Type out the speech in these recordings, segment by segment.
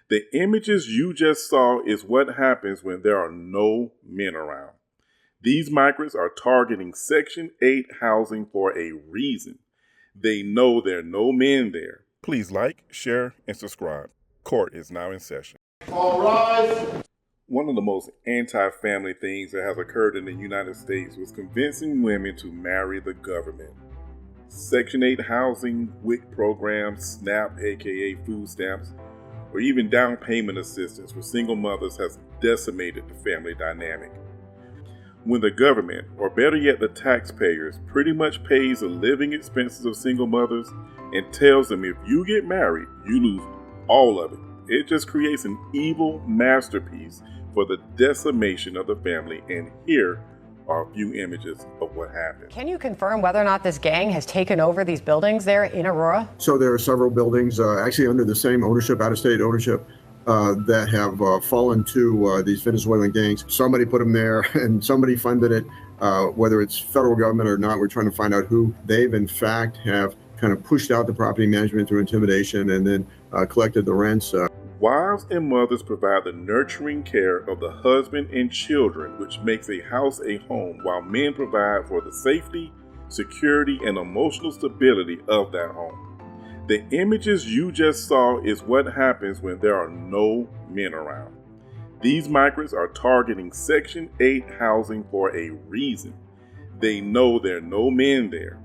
The images you just saw is what happens when there are no men around. These migrants are targeting Section 8 housing for a reason. They know there are no men there. Please like, share, and subscribe. Court is now in session. All rise. One of the most anti-family things that has occurred in the United States was convincing women to marry the government. Section 8 housing, WIC programs, SNAP, aka food stamps, or even down payment assistance for single mothers has decimated the family dynamic. When the government, or better yet the taxpayers, pretty much pays the living expenses of single mothers and tells them if you get married, you lose all of it. It just creates an evil masterpiece for the decimation of the family, and here are a few images of what happened. Can you confirm whether or not this gang has taken over these buildings there in Aurora? So there are several buildings actually under the same ownership, out-of-state ownership, that have fallen to these Venezuelan gangs. Somebody put them there and somebody funded it, whether it's federal government or not. We're trying to find out who. They've in fact have kind of pushed out the property management through intimidation and then collected the rents. Wives and mothers provide the nurturing care of the husband and children, which makes a house a home, while men provide for the safety, security, and emotional stability of that home. The images you just saw is what happens when there are no men around. These migrants are targeting Section 8 housing for a reason. They know there are no men there.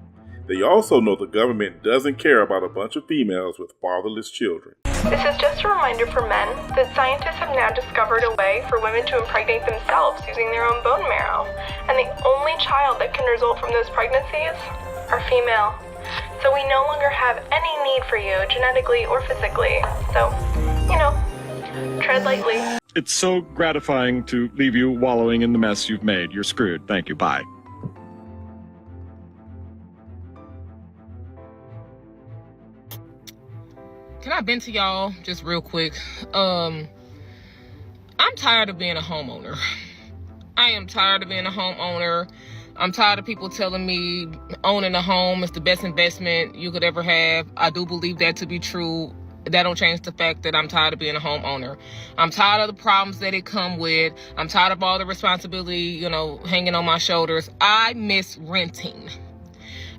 They also know the government doesn't care about a bunch of females with fatherless children. This is just a reminder for men that scientists have now discovered a way for women to impregnate themselves using their own bone marrow, and the only child that can result from those pregnancies are female. So we no longer have any need for you genetically or physically. So, tread lightly. It's so gratifying to leave you wallowing in the mess you've made. You're screwed. Thank you. Bye. Can I vent to y'all just real quick? I'm tired of being a homeowner. I am tired of being a homeowner. I'm tired of people telling me owning a home is the best investment you could ever have. I do believe that to be true. That don't change the fact that I'm tired of being a homeowner. I'm tired of the problems that it come with. I'm tired of all the responsibility, hanging on my shoulders. I miss renting.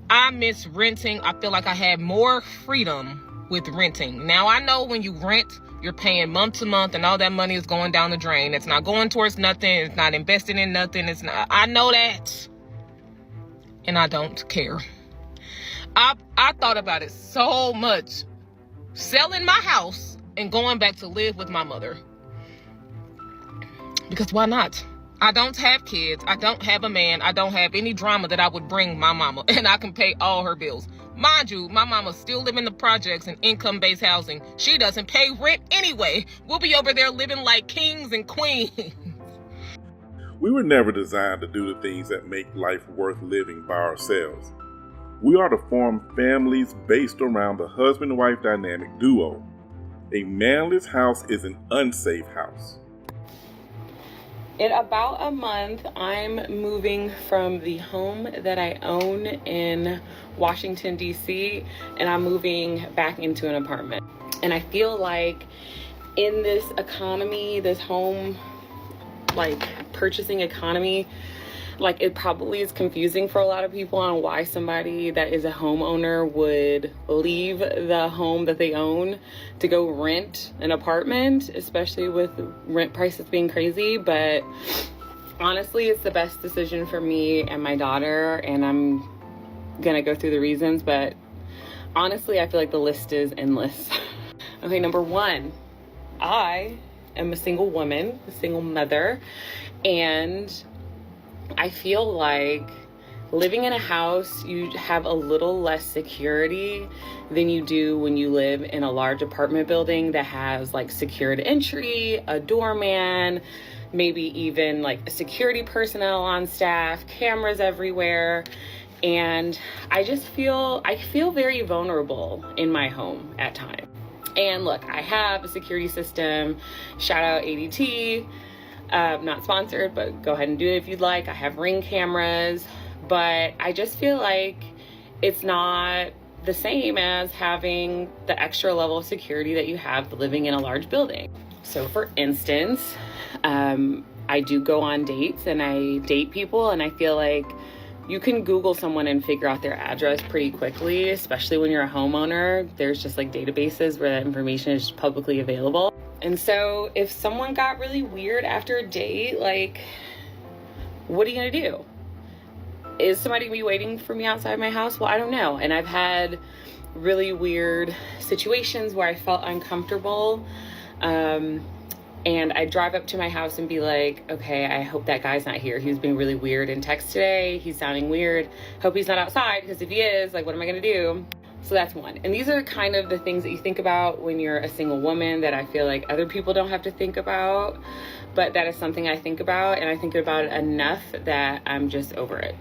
I feel like I had more freedom with renting. Now I know when you rent, you're paying month to month and all that money is going down the drain. It's not going towards nothing. It's not investing in nothing. I know that. And I don't care. I thought about it so much. Selling my house and going back to live with my mother. Because why not? I don't have kids. I don't have a man. I don't have any drama that I would bring my mama. And I can pay all her bills. Mind you, my mama still live in the projects and income-based housing. She doesn't pay rent anyway. We'll be over there living like kings and queens. We were never designed to do the things that make life worth living by ourselves. We are to form families based around the husband-wife dynamic duo. A manless house is an unsafe house. In about a month, I'm moving from the home that I own in Washington, D.C., and I'm moving back into an apartment. And I feel like in this economy, this home, purchasing economy, it probably is confusing for a lot of people on why somebody that is a homeowner would leave the home that they own to go rent an apartment, especially with rent prices being crazy. But honestly, it's the best decision for me and my daughter, and I'm gonna go through the reasons, but honestly, I feel like the list is endless. Okay, number one, I am a single woman, a single mother, and I feel like living in a house, you have a little less security than you do when you live in a large apartment building that has secured entry, a doorman, maybe even security personnel on staff, cameras everywhere. And I feel very vulnerable in my home at times. And look, I have a security system, shout out ADT. Not sponsored, but go ahead and do it if you'd like. I have Ring cameras, but I just feel like it's not the same as having the extra level of security that you have living in a large building. So for instance, I do go on dates and I date people, and I feel like you can Google someone and figure out their address pretty quickly, especially when you're a homeowner. There's just like databases where that information is publicly available. And so if someone got really weird after a date, like, what are you gonna do? Is somebody gonna be waiting for me outside my house? Well, I don't know. And I've had really weird situations where I felt uncomfortable. And I drive up to my house and be like, okay, I hope that guy's not here. He was being really weird in text today. He's sounding weird. Hope he's not outside, because if he is, like, what am I gonna do? So that's one. And these are kind of the things that you think about when you're a single woman that I feel like other people don't have to think about. But that is something I think about, and I think about it enough that I'm just over it.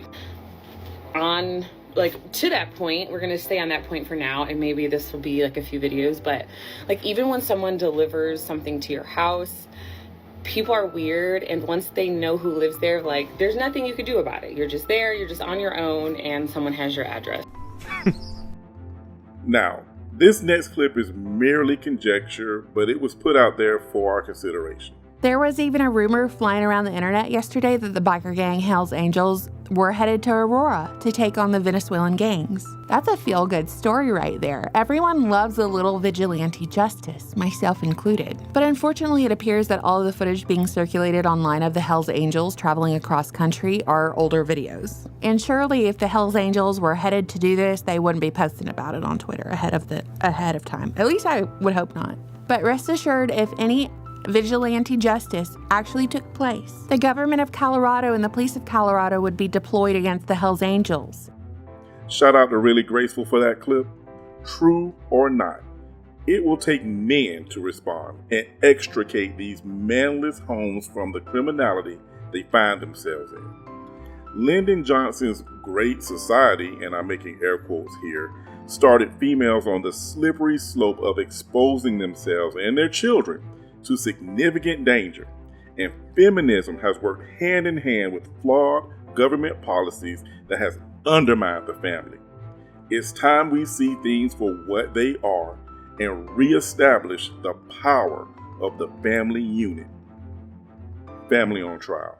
On, like, to that point, we're gonna stay on that point for now, and maybe this will be like a few videos, but like, even when someone delivers something to your house, people are weird, and once they know who lives there, like, there's nothing you could do about it. You're just there, you're just on your own, and someone has your address. Now, this next clip is merely conjecture, but it was put out there for our consideration. There was even a rumor flying around the internet yesterday that the biker gang Hells Angels were headed to Aurora to take on the Venezuelan gangs. That's a feel-good story right there. Everyone loves a little vigilante justice, myself included. But unfortunately, it appears that all of the footage being circulated online of the Hells Angels traveling across country are older videos. And surely if the Hells Angels were headed to do this, they wouldn't be posting about it on Twitter ahead of time. At least I would hope not. But rest assured, if any vigilante justice actually took place, the government of Colorado and the police of Colorado would be deployed against the Hells Angels. Shout out to Really Graceful for that clip. True or not, it will take men to respond and extricate these manless homes from the criminality they find themselves in. Lyndon Johnson's Great Society, and I'm making air quotes here, started females on the slippery slope of exposing themselves and their children to significant danger, and feminism has worked hand in hand with flawed government policies that has undermined the family. It's time we see things for what they are and reestablish the power of the family unit. Family on Trial.